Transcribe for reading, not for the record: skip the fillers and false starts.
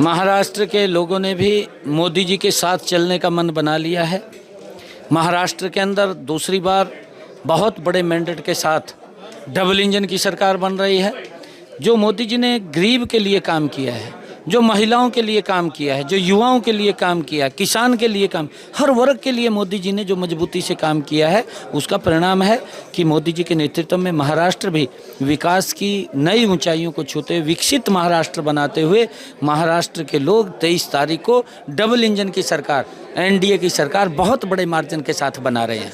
महाराष्ट्र के लोगों ने भी मोदी जी के साथ चलने का मन बना लिया है। महाराष्ट्र के अंदर दूसरी बार बहुत बड़े मैंडेट के साथ डबल इंजन की सरकार बन रही है। जो मोदी जी ने गरीब के लिए काम किया है, जो महिलाओं के लिए काम किया है, जो युवाओं के लिए काम किया है, किसान के लिए काम, हर वर्ग के लिए मोदी जी ने जो मजबूती से काम किया है, उसका परिणाम है कि मोदी जी के नेतृत्व में महाराष्ट्र भी विकास की नई ऊंचाइयों को छूते हुए विकसित महाराष्ट्र बनाते हुए महाराष्ट्र के लोग 23 तारीख को डबल इंजन की सरकार, एनडीए की सरकार बहुत बड़े मार्जिन के साथ बना रहे हैं।